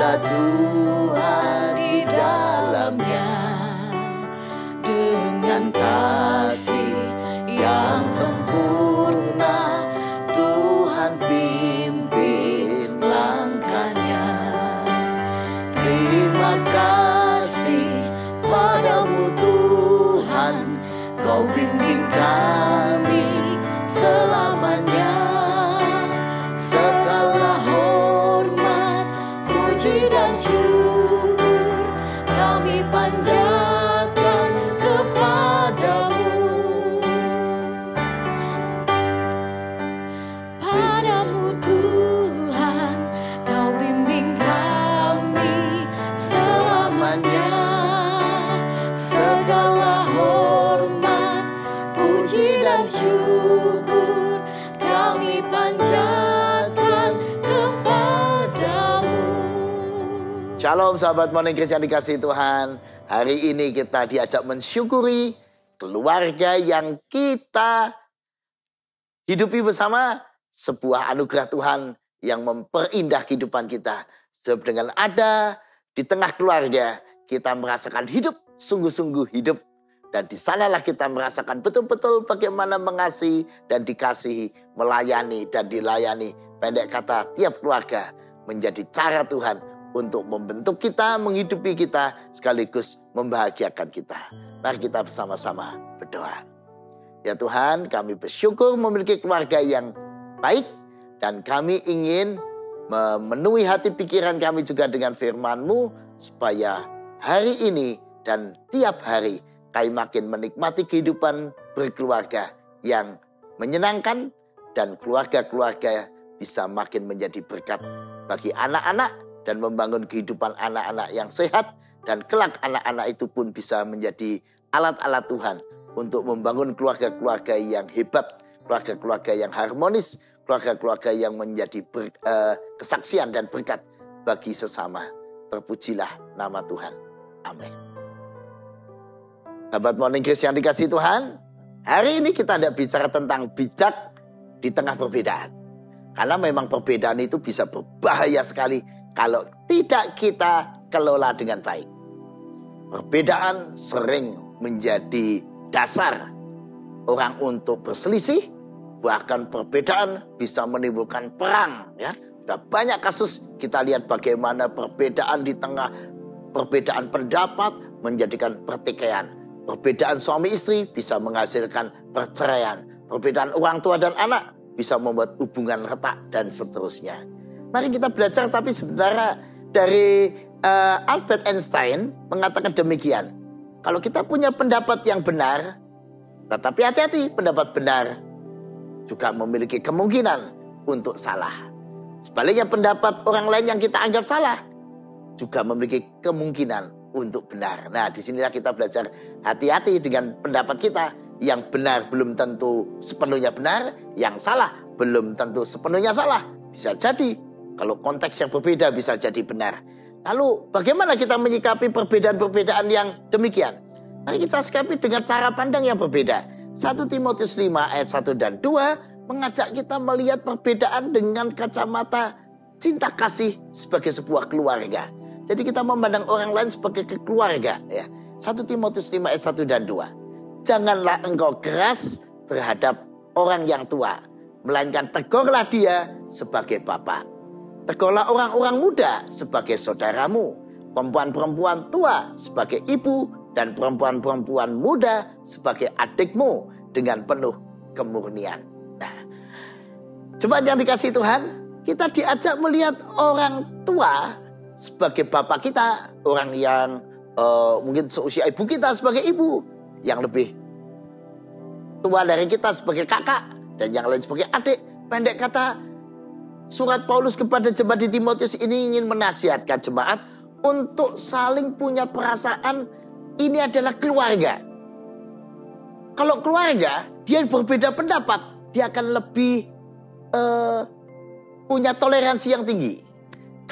ada Tuhan di dalamnya, dengan kasih yang sempurna Tuhan pimpin langkahnya. Terima kasih padamu Tuhan, Kau bimbing kami selamanya. Segala hormat, puji dan syukur kami panjatkan kepadamu. Padamu Tuhan, Kau bimbing kami selamanya. Segala hormat, puji dan syukur kami panjatkan kepadamu. Shalom sahabat Morning Christian dikasihi Tuhan. Hari ini kita diajak mensyukuri keluarga yang kita hidupi bersama, sebuah anugerah Tuhan yang memperindah kehidupan kita. Sebab dengan ada di tengah keluarga, kita merasakan hidup, sungguh-sungguh hidup. Dan di sanalah kita merasakan betul-betul bagaimana mengasihi dan dikasihi, melayani dan dilayani. Pendek kata, tiap keluarga menjadi cara Tuhan untuk membentuk kita, menghidupi kita, sekaligus membahagiakan kita. Mari kita bersama-sama berdoa. Ya Tuhan, kami bersyukur memiliki keluarga yang baik, dan kami ingin memenuhi hati pikiran kami juga dengan firman-Mu, supaya hari ini dan tiap hari kami makin menikmati kehidupan berkeluarga yang menyenangkan, dan keluarga-keluarga bisa makin menjadi berkat bagi anak-anak dan membangun kehidupan anak-anak yang sehat, dan kelak anak-anak itu pun bisa menjadi alat-alat Tuhan untuk membangun keluarga-keluarga yang hebat, keluarga-keluarga yang harmonis, keluarga-keluarga yang menjadi kesaksian dan berkat bagi sesama. Terpujilah nama Tuhan. Amin. Sahabat Morning Christian yang dikasihi Tuhan, hari ini kita tidak bicara tentang bijak di tengah perbedaan. Karena memang perbedaan itu bisa berbahaya sekali kalau tidak kita kelola dengan baik. Perbedaan sering menjadi dasar orang untuk berselisih, bahkan perbedaan bisa menimbulkan perang. Ya, sudah banyak kasus kita lihat bagaimana perbedaan di tengah perbedaan pendapat menjadikan pertikaian. Perbedaan suami istri bisa menghasilkan perceraian. Perbedaan orang tua dan anak bisa membuat hubungan retak dan seterusnya. Mari kita belajar, tapi sebenarnya dari Albert Einstein mengatakan demikian. Kalau kita punya pendapat yang benar, tetapi hati-hati, pendapat benar juga memiliki kemungkinan untuk salah. Sebaliknya pendapat orang lain yang kita anggap salah juga memiliki kemungkinan untuk benar. Nah, disinilah kita belajar hati-hati dengan pendapat kita. Yang benar belum tentu sepenuhnya benar, yang salah belum tentu sepenuhnya salah. Bisa jadi, kalau konteks yang berbeda bisa jadi benar. Lalu bagaimana kita menyikapi perbedaan-perbedaan yang demikian? Mari kita sikapi dengan cara pandang yang berbeda. 1 Timotius 5 ayat 1 dan 2 mengajak kita melihat perbedaan dengan kacamata cinta kasih sebagai sebuah keluarga. Jadi kita memandang orang lain sebagai keluarga. Ya. 1 Timotius 5 ayat 1 dan 2. Janganlah engkau keras terhadap orang yang tua, melainkan tegurlah dia sebagai bapa. Tegurlah orang-orang muda sebagai saudaramu, perempuan-perempuan tua sebagai ibu, dan perempuan-perempuan muda sebagai adikmu dengan penuh kemurnian. Nah, coba yang dikasihi Tuhan, kita diajak melihat orang tua sebagai bapak kita, orang yang mungkin seusia ibu kita sebagai ibu, yang lebih tua dari kita sebagai kakak, dan yang lain sebagai adik. Pendek kata, surat Paulus kepada jemaat di Timotius ini ingin menasihatkan jemaat untuk saling punya perasaan ini adalah keluarga. Kalau keluarga, dia berbeda pendapat, dia akan lebih punya toleransi yang tinggi.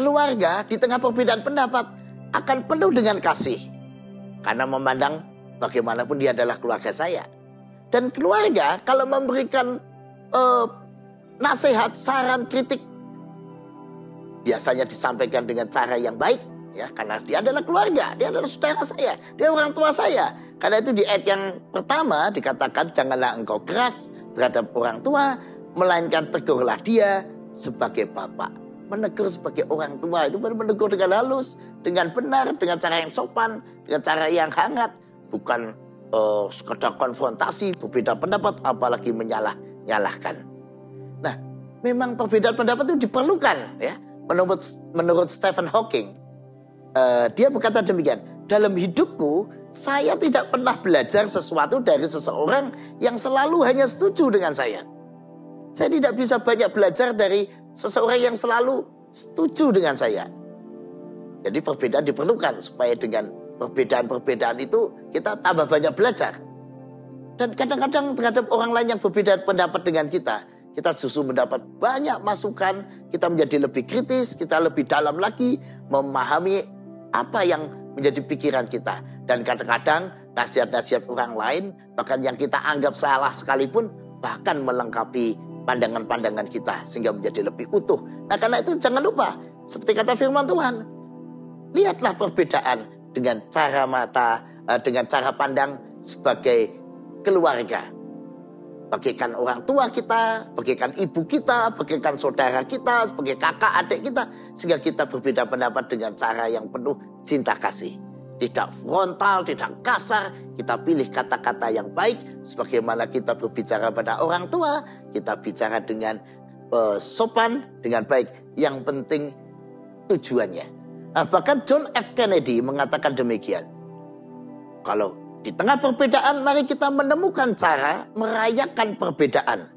Keluarga di tengah perbedaan pendapat akan penuh dengan kasih, karena memandang bagaimanapun dia adalah keluarga saya. Dan keluarga kalau memberikan nasihat, saran, kritik, biasanya disampaikan dengan cara yang baik, ya, karena dia adalah keluarga, dia adalah saudara saya, dia orang tua saya. Karena itu di ayat yang pertama dikatakan, janganlah engkau keras terhadap orang tua, melainkan tegurlah dia sebagai bapak. Menegur sebagai orang tua itu baru menegur dengan halus, dengan benar, dengan cara yang sopan, dengan cara yang hangat, bukan sekedar konfrontasi, berbeda pendapat, apalagi menyalahkan. Nah, memang perbedaan pendapat itu diperlukan, ya. Menurut Stephen Hawking, dia berkata demikian, dalam hidupku saya tidak pernah belajar sesuatu dari seseorang yang selalu hanya setuju dengan saya. Saya tidak bisa banyak belajar dari seseorang yang selalu setuju dengan saya. Jadi perbedaan diperlukan supaya dengan perbedaan-perbedaan itu kita tambah banyak belajar. Dan kadang-kadang terhadap orang lain yang berbeda pendapat dengan kita justru mendapat banyak masukan, kita menjadi lebih kritis, kita lebih dalam lagi memahami apa yang menjadi pikiran kita. Dan kadang-kadang nasihat-nasihat orang lain, bahkan yang kita anggap salah sekalipun, bahkan melengkapi pandangan-pandangan kita sehingga menjadi lebih utuh. Nah, karena itu jangan lupa, seperti kata firman Tuhan, lihatlah perbedaan dengan cara dengan cara pandang sebagai keluarga. Bagaikan orang tua kita, bagaikan ibu kita, bagaikan saudara kita, sebagai kakak adik kita, sehingga kita berbeda pendapat dengan cara yang penuh cinta kasih. Tidak frontal, tidak kasar, kita pilih kata-kata yang baik, sebagaimana kita berbicara pada orang tua, kita bicara dengan sopan, dengan baik. Yang penting tujuannya. Nah, bahkan John F. Kennedy mengatakan demikian. Kalau di tengah perbedaan, mari kita menemukan cara merayakan perbedaan.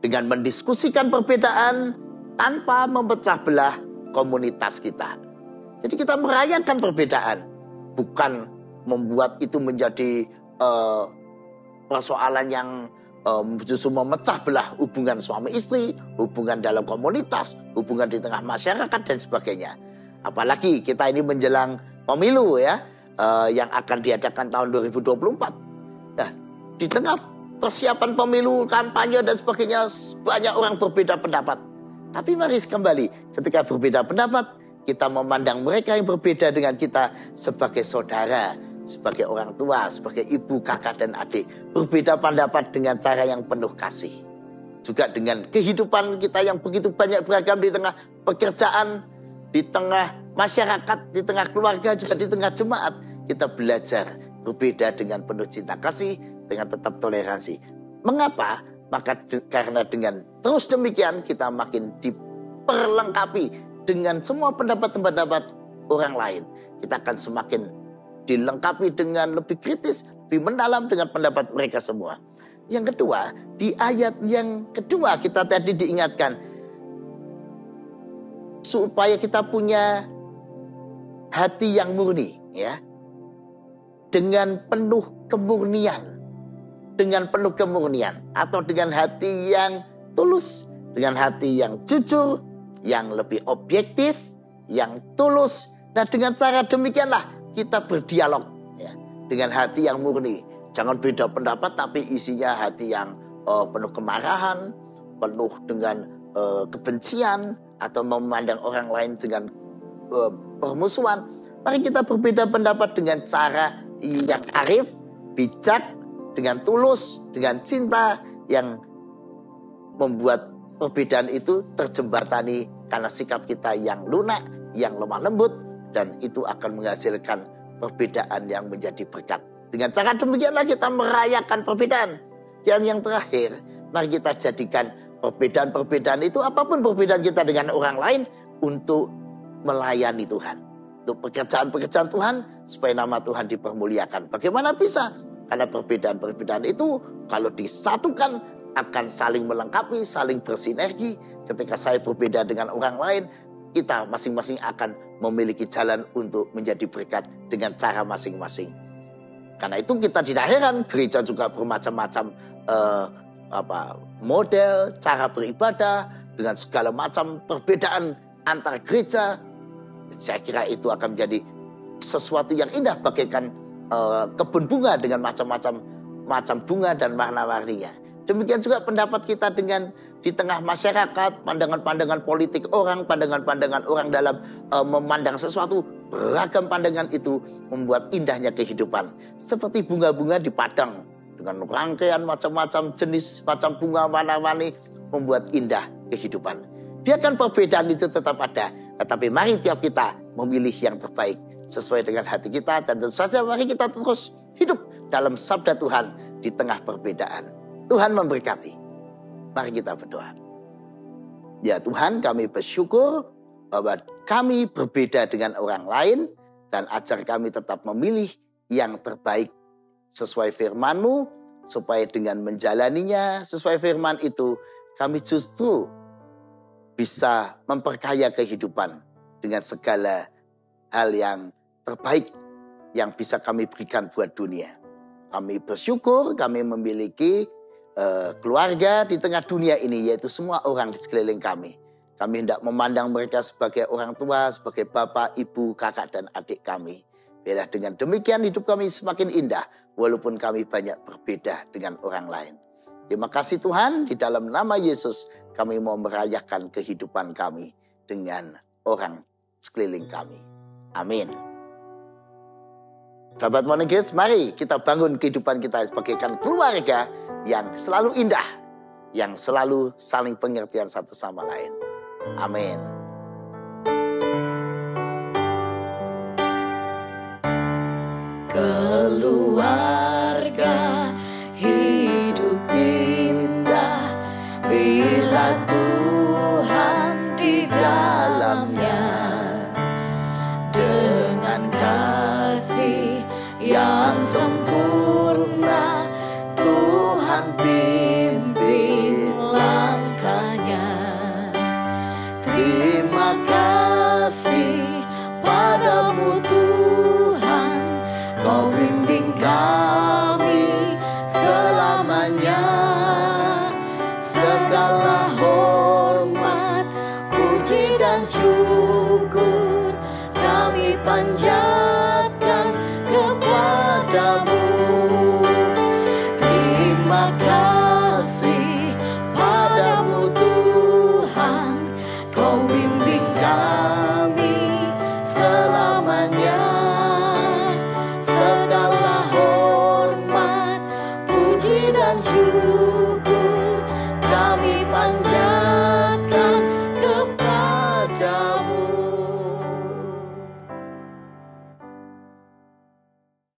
Dengan mendiskusikan perbedaan tanpa memecah belah komunitas kita. Jadi kita merayakan perbedaan. Bukan membuat itu menjadi persoalan yang justru memecah belah hubungan suami istri, hubungan dalam komunitas, hubungan di tengah masyarakat dan sebagainya. Apalagi kita ini menjelang pemilu, ya, yang akan diadakan tahun 2024. Nah, di tengah persiapan pemilu, kampanye dan sebagainya, banyak orang berbeda pendapat. Tapi mari kembali, ketika berbeda pendapat, kita memandang mereka yang berbeda dengan kita sebagai saudara, sebagai orang tua, sebagai ibu, kakak, dan adik. Berbeda pendapat dengan cara yang penuh kasih. Juga dengan kehidupan kita yang begitu banyak beragam di tengah pekerjaan, di tengah masyarakat, di tengah keluarga, juga di tengah jemaat. Kita belajar berbeda dengan penuh cinta kasih, dengan tetap toleransi. Mengapa? Maka karena dengan terus demikian kita makin diperlengkapi dengan semua pendapat-pendapat orang lain. Kita akan semakin dilengkapi dengan lebih kritis, lebih mendalam dengan pendapat mereka semua. Yang kedua, di ayat yang kedua kita tadi diingatkan, supaya kita punya hati yang murni, ya, dengan penuh kemurnian, atau dengan hati yang tulus, dengan hati yang jujur, yang lebih objektif, yang tulus. Nah, dengan cara demikianlah kita berdialog, ya, dengan hati yang murni. Jangan beda pendapat tapi isinya hati yang penuh kemarahan, penuh dengan kebencian, atau memandang orang lain dengan permusuhan. Mari kita berbeda pendapat dengan cara yang arif, bijak, dengan tulus, dengan cinta, yang membuat perbedaan itu terjembatani karena sikap kita yang lunak, yang lemah lembut, dan itu akan menghasilkan perbedaan yang menjadi berkat. Dengan cara demikianlah kita merayakan perbedaan. Dan yang terakhir, mari kita jadikan perbedaan-perbedaan itu, apapun perbedaan kita dengan orang lain, untuk melayani Tuhan. Untuk pekerjaan-pekerjaan Tuhan, supaya nama Tuhan dipermuliakan. Bagaimana bisa? Karena perbedaan-perbedaan itu kalau disatukan akan saling melengkapi, saling bersinergi. Ketika saya berbeda dengan orang lain, kita masing-masing akan memiliki jalan untuk menjadi berkat dengan cara masing-masing. Karena itu kita tidak heran gereja juga bermacam-macam model, cara beribadah, dengan segala macam perbedaan antar gereja. Saya kira itu akan menjadi sesuatu yang indah, bagaikan kebun bunga dengan macam-macam bunga dan warna-warninya. Demikian juga pendapat kita dengan di tengah masyarakat, pandangan-pandangan politik orang, pandangan-pandangan orang dalam memandang sesuatu, beragam pandangan itu membuat indahnya kehidupan. Seperti bunga-bunga di padang dengan rangkaian macam-macam jenis, macam bunga warna-warni, membuat indah kehidupan. Biarkan perbedaan itu tetap ada, tetapi mari tiap kita memilih yang terbaik sesuai dengan hati kita, dan tentu saja mari kita terus hidup dalam sabda Tuhan di tengah perbedaan. Tuhan memberkati. Mari kita berdoa. Ya Tuhan, kami bersyukur bahwa kami berbeda dengan orang lain, dan ajar kami tetap memilih yang terbaik sesuai firman-Mu, supaya dengan menjalaninya sesuai firman itu, kami justru bisa memperkaya kehidupan dengan segala hal yang terbaik yang bisa kami berikan buat dunia. Kami bersyukur kami memiliki keluarga di tengah dunia ini, yaitu semua orang di sekeliling kami. Kami hendak memandang mereka sebagai orang tua, sebagai bapak, ibu, kakak, dan adik kami. Biarlah dengan demikian hidup kami semakin indah, walaupun kami banyak berbeda dengan orang lain. Terima kasih Tuhan, di dalam nama Yesus kami mau merayakan kehidupan kami dengan orang sekeliling kami. Amin. Sahabat Moneges, mari kita bangun kehidupan kita sebagai keluarga yang selalu indah, yang selalu saling pengertian satu sama lain. Amin. Keluarga hidup indah bila Tuhan di dalamnya, dengan kasih yang sempurna Tuhan bimbing langkahnya. Terima kasih padamu Tuhan, Kau bimbing kami selamanya. Segala hormat, puji dan syukur kami panjatkan